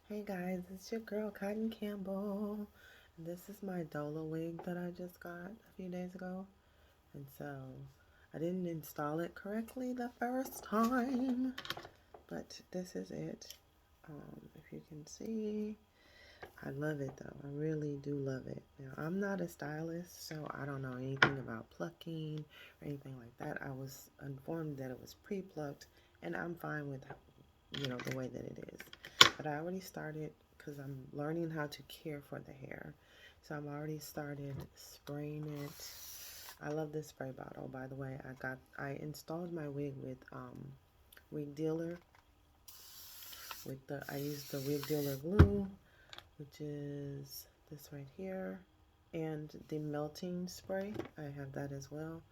Hey guys, it's your girl Cotton Campbell. This is my Dola wig that I just got a few days ago. And so I didn't install it correctly the first time, but this is it. If you can see, I love it though. I really do love it. Now, I'm not a stylist, so I don't know anything about plucking or anything like that. I was informed that it was pre-plucked, and I'm fine with the way that it is. But I already started because I'm learning how to care for the hair. So I'm already started spraying it. I love this spray bottle, by the way. I installed my wig with wig dealer I used the wig dealer glue, which is this right here, and the melting spray. I have that as well.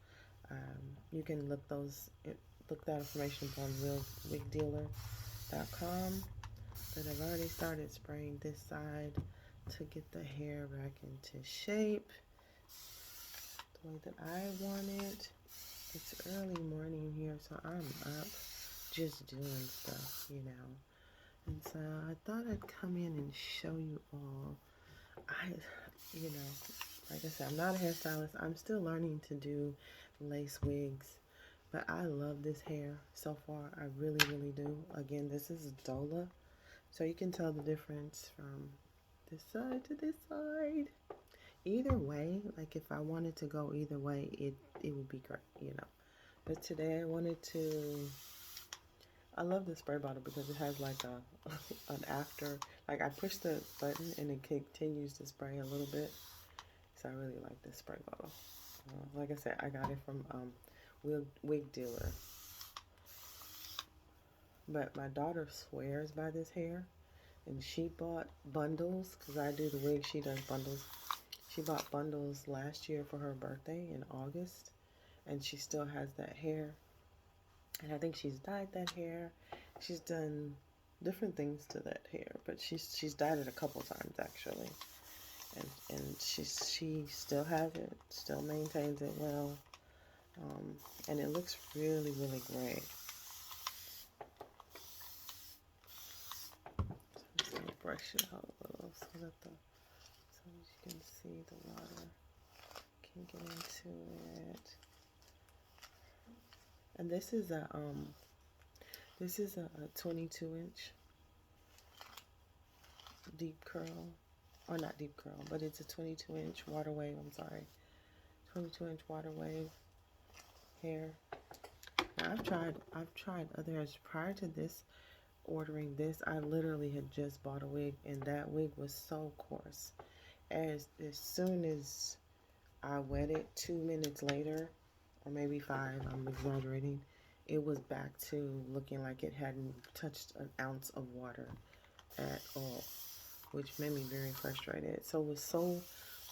You can look that information up on wigdealer.com. But I've already started spraying this side to get the hair back into shape the way that I want it. It's early morning here, so I'm up just doing stuff. And so I thought I'd come in and show you all. You know, like I said, I'm not a hairstylist. I'm still learning to do lace wigs. But I love this hair so far. I really, really do. Again, this is Dola. So you can tell the difference from this side to this side. Either way, like if I wanted to go either way, it would be great. But today I love the spray bottle because it has like an after, like I push the button and it continues to spray a little bit. So I really like this spray bottle. Like I said, I got it from Wig Dealer. But my daughter swears by this hair. And she bought bundles, because I do the wig, she does bundles. She bought bundles last year for her birthday in August, and she still has that hair. And I think she's dyed that hair. She's done different things to that hair, but she's dyed it a couple times actually. And she still has it, still maintains it well, and it looks really, really great. So I'm just gonna brush it out a little so as you can see the water can get into it. And this is a 22-inch deep curl, or not deep curl, but it's a 22-inch water wave. I'm sorry, 22-inch water wave hair. Now I've tried other hairs prior to this. Ordering this, I literally had just bought a wig, and that wig was so coarse. As soon as I wet it, 2 minutes later, or maybe 5, I'm exaggerating, it was back to looking like it hadn't touched an ounce of water at all, which made me very frustrated. So it was so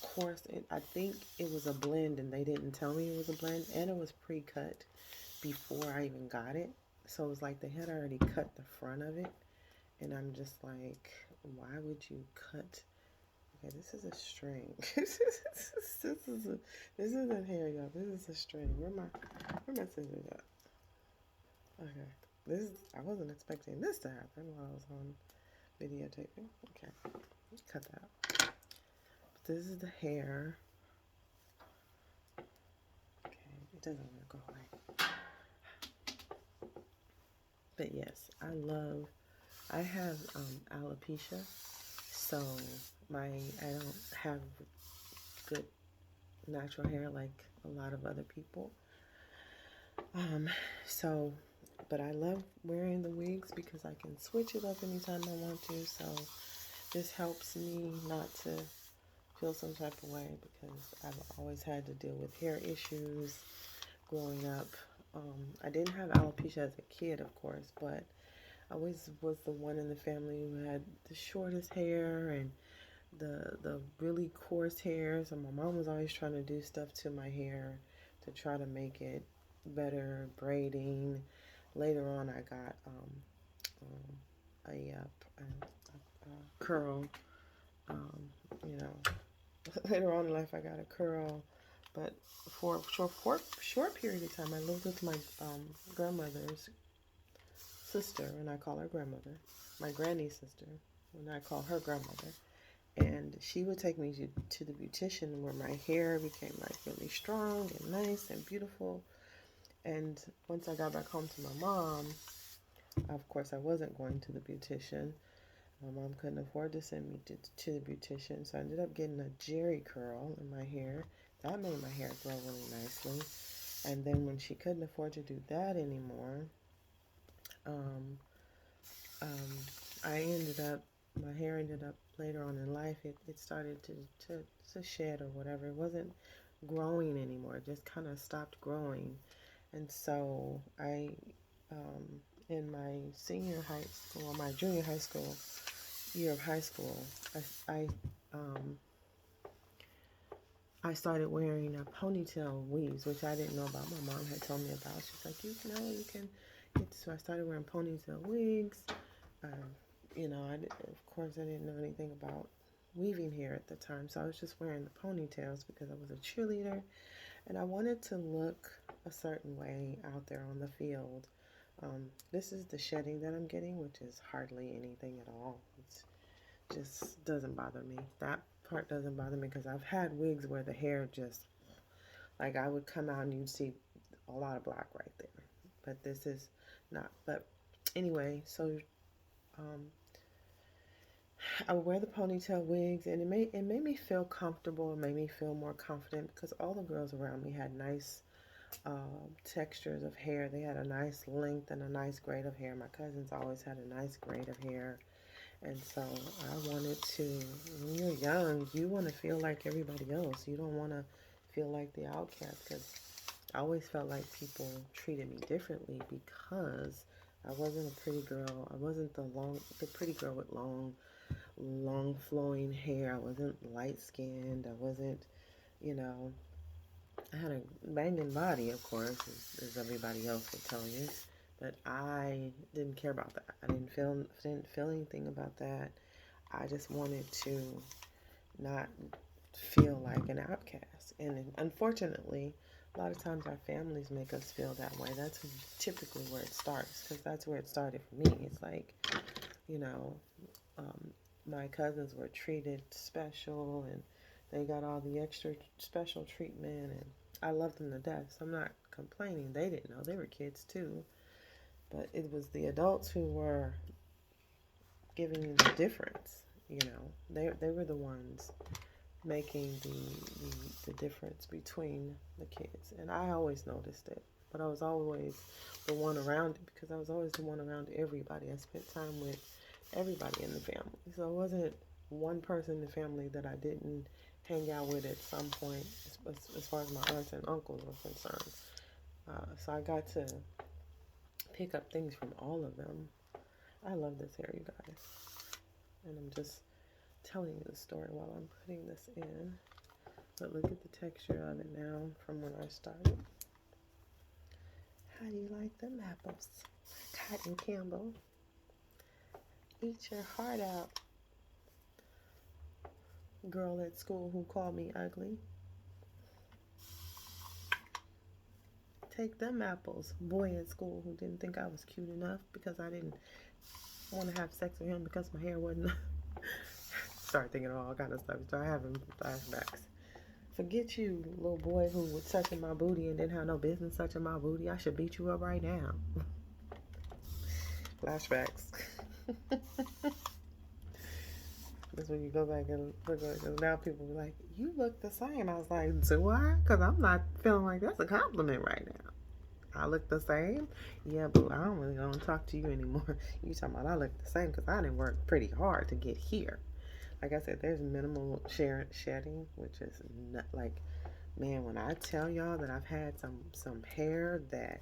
coarse. I think it was a blend, and they didn't tell me it was a blend, and it was pre-cut before I even got it. So it was like they had already cut the front of it, and I'm just like, why would you cut? Okay, this is a string. This isn't hair, y'all. This is a string. Where my scissors at? Okay, I wasn't expecting this to happen while I was on videotaping. Okay, cut that out. But this is the hair. Okay, it doesn't want to go away. But yes, I have alopecia, so I don't have good natural hair like a lot of other people. Um, so, but I love wearing the wigs because I can switch it up anytime I want to. So this helps me not to feel some type of way because I've always had to deal with hair issues growing up. I didn't have alopecia as a kid, of course, but I always was the one in the family who had the shortest hair and the really coarse hair. So my mom was always trying to do stuff to my hair to try to make it better, braiding. Later on, I got a curl. Um, you know, later on in life, I got a curl. But for a short period of time, I lived with my grandmother's sister, and I call her grandmother, my granny's sister. when I call her grandmother. And she would take me to the beautician where my hair became like really strong and nice and beautiful. And once I got back home to my mom, of course I wasn't going to the beautician. My mom couldn't afford to send me to the beautician, so I ended up getting a jerry curl in my hair. That made my hair grow really nicely. And then when she couldn't afford to do that anymore, um, um, I ended up, my hair ended up later on in life, it started to shed or whatever. It wasn't growing anymore. It just kind of stopped growing. And so um, in my senior high school, or my junior high school, year of high school, I, um, I started wearing a ponytail weaves, which I didn't know about. My mom had told me about. She's like, you can. So I started wearing ponytail wigs. Uh, of course, I didn't know anything about weaving hair at the time, so I was just wearing the ponytails because I was a cheerleader, and I wanted to look a certain way out there on the field. This is the shedding that I'm getting, which is hardly anything at all. It's just doesn't bother me. That part doesn't bother me because I've had wigs where the hair just, like, I would come out and you'd see a lot of black right there. But this is not. But anyway, so um, I would wear the ponytail wigs, and it made me feel comfortable. It made me feel more confident because all the girls around me had nice textures of hair. They had a nice length and a nice grade of hair. My cousins always had a nice grade of hair. And so I wanted to, when you're young, you want to feel like everybody else. You don't want to feel like the outcast, because I always felt like people treated me differently because I wasn't a pretty girl. I wasn't the pretty girl with long flowing hair. I wasn't light skinned. I wasn't, you know, I had a banging body, of course, as everybody else would tell you. But I didn't care about that. I didn't feel anything about that. I just wanted to not feel like an outcast. And unfortunately, a lot of times our families make us feel that way. That's typically where it starts, because that's where it started for me. It's like, you know, um, my cousins were treated special and they got all the extra special treatment, and I loved them to death. So I'm not complaining. They didn't know. They were kids too. But it was the adults who were giving you the difference. They were the ones making the difference between the kids. And I always noticed it. But I was always the one around it because I was always the one around everybody. I spent time with everybody in the family. So it wasn't one person in the family that I didn't hang out with at some point, as far as my aunts and uncles were concerned. So I got to pick up things from all of them. I love this hair, you guys. And I'm just telling you the story while I'm putting this in. But look at the texture of it now from when I started. How do you like them apples? Cotton Campbell. Eat your heart out. Girl at school who called me ugly. Take them apples. Boy at school who didn't think I was cute enough because I didn't want to have sex with him because my hair wasn't. Start thinking of all kind of stuff. Start having flashbacks. Forget you, little boy who was touching my booty and didn't have no business touching my booty. I should beat you up right now. Flashbacks. That's when you go back and look at it. Because now people be like, you look the same. I was like, do I? Because I'm not feeling like that's a compliment right now. I look the same? Yeah, but I don't really want to talk to you anymore. You talking about I look the same because I didn't work pretty hard to get here. Like I said, there's minimal shedding, which is not like, man, when I tell y'all that I've had some hair that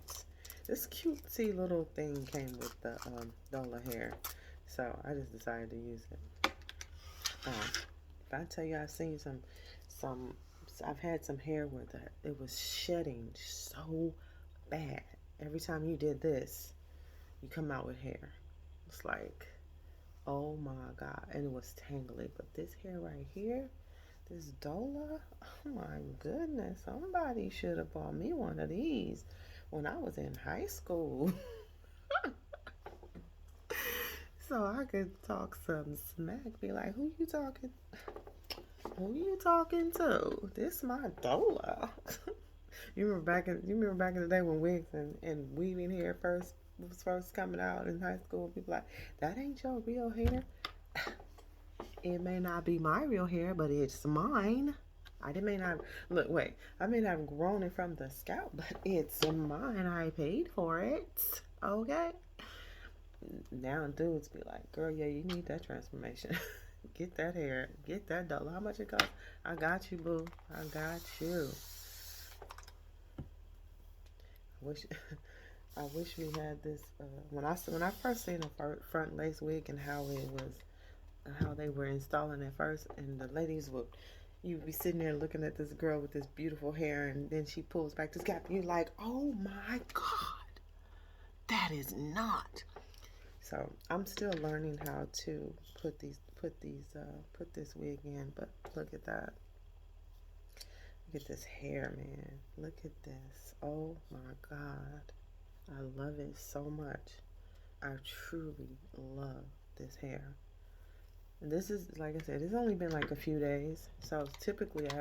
this cutesy little thing came with the Dola hair. So I just decided to use it. If I tell you I've seen some I've had some hair where it was shedding so bad. Every time you did this, you come out with hair. It's like, oh my God. And it was tangly. But this hair right here, this Dola, oh my goodness. Somebody should have bought me one of these when I was in high school. so I could talk some smack. Be like, who you talking? Who you talking to? This my Dola. You remember back in the day when wigs and weaving hair was first coming out in high school. People like, that ain't your real hair. It may not be my real hair, but it's mine. I may not look. Wait, I may not have grown it from the scalp, but it's mine. I paid for it. Okay. Now dudes be like, girl, yeah, you need that transformation. Get that hair. Get that dollar. How much it cost? I got you, boo. I got you. I wish, I wish we had this. When I first seen a front lace wig and how they were installing it first, and the ladies would, you'd be sitting there looking at this girl with this beautiful hair, and then she pulls back this cap, and you're like, oh my god, that is not. So I'm still learning how to put this wig in, but look at that. Look at this hair, man. Look at this. Oh my god. I love it so much. I truly love this hair. And this is, like I said, it's only been like a few days. So typically I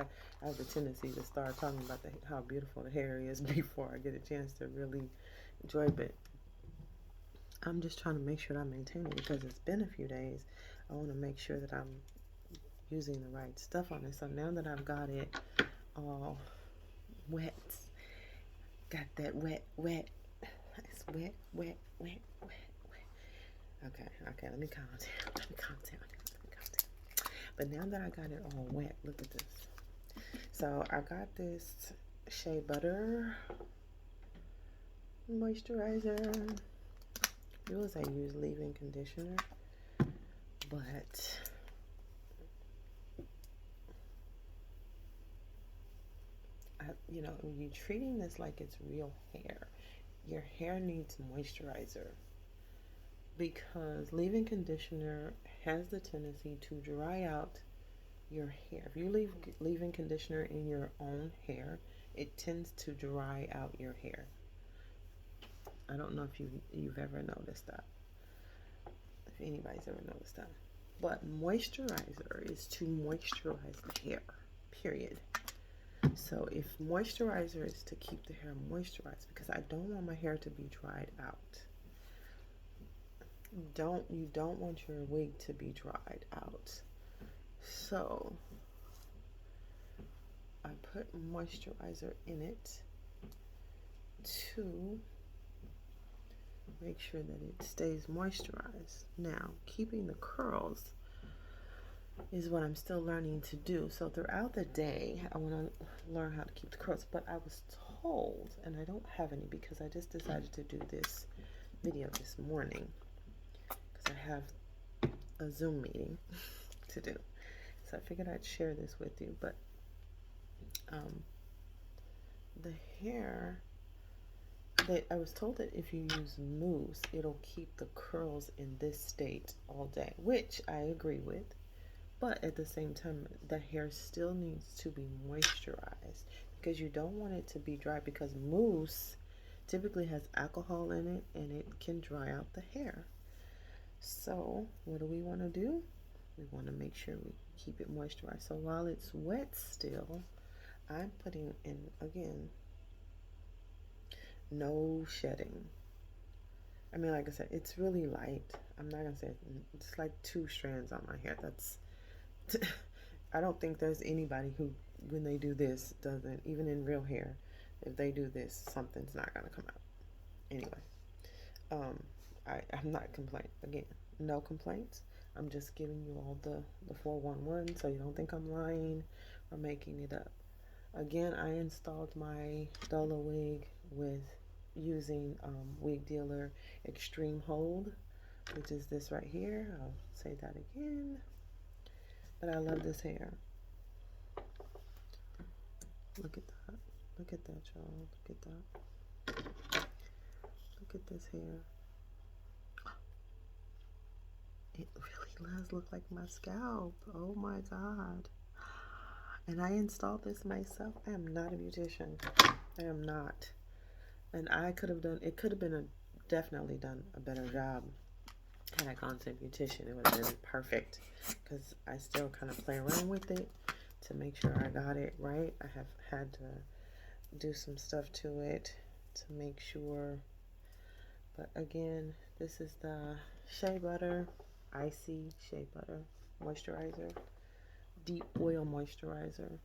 have the tendency to start talking about how beautiful the hair is before I get a chance to really enjoy it. I'm just trying to make sure that I maintain it because it's been a few days. I want to make sure that I'm using the right stuff on it. So now that I've got it all wet, got that wet. It's wet. Okay, let me calm down. But now that I got it all wet, look at this. So I got this Shea Butter moisturizer. Usually I use leave-in conditioner, but you're treating this like it's real hair. Your hair needs moisturizer because leave-in conditioner has the tendency to dry out your hair. If you leave leave-in conditioner in your own hair, it tends to dry out your hair. I don't know if you've ever noticed that. If anybody's ever noticed that. But moisturizer is to moisturize the hair, period. So if moisturizer is to keep the hair moisturized, because I don't want my hair to be dried out. You don't want your wig to be dried out. So I put moisturizer in it to make sure that it stays moisturized. Now, keeping the curls is what I'm still learning to do. So throughout the day, I want to learn how to keep the curls. But I was told, and I don't have any because I just decided to do this video this morning because I have a Zoom meeting to do. So I figured I'd share this with you. But the hair, I was told that if you use mousse, it'll keep the curls in this state all day, which I agree with. But at the same time, the hair still needs to be moisturized because you don't want it to be dry, because mousse typically has alcohol in it and it can dry out the hair. So what do we want to do? We want to make sure we keep it moisturized. So while it's wet still, I'm putting in, again, no shedding. I mean, like I said, it's really light. I'm not going to say it's like 2 strands on my hair. That's I don't think there's anybody who, when they do this, doesn't, even in real hair, if they do this, something's not going to come out. Anyway, I'm not complaining. Again, no complaints. I'm just giving you all the 411 so you don't think I'm lying or making it up. Again, I installed my Dola wig with using Wig Dealer Extreme Hold, which is this right here. I'll say that again. But I love this hair. Look at that. Look at that, y'all. Look at that. Look at this hair. It really does look like my scalp. Oh my God. And I installed this myself. I am not a beautician. I am not. And I could have done, it could have been definitely done a better job Had I gone to a beautician, it would have been perfect, because I still kind of play around with it to make sure I got it right. I have had to do some stuff to it to make sure. But again, this is the Shea Butter Icy Shea Butter Moisturizer. Deep oil moisturizer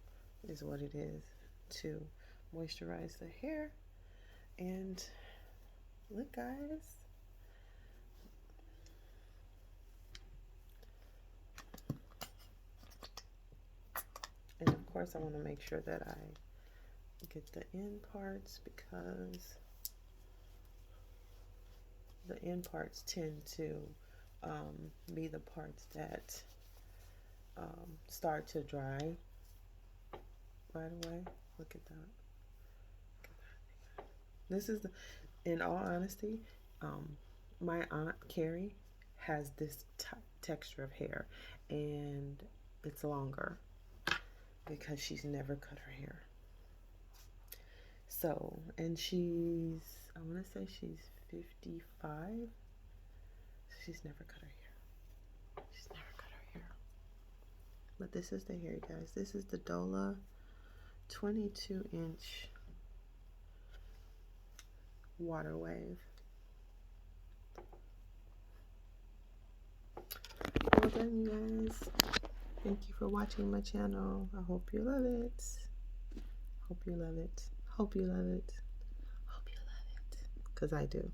is what it is, to moisturize the hair. And look, guys. And of course, I want to make sure that I get the end parts, because the end parts tend to be the parts that start to dry right away. Look at that. This is, in all honesty, my aunt Carrie has this texture of hair, and it's longer because she's never cut her hair. So, and she's, I want to say she's 55. So she's never cut her hair. She's never cut her hair. But this is the hair, guys. This is the Dola 22-inch water wave. Well done, you guys. Thank you for watching my channel. I hope you love it. Hope you love it. Hope you love it. Hope you love it. Because I do.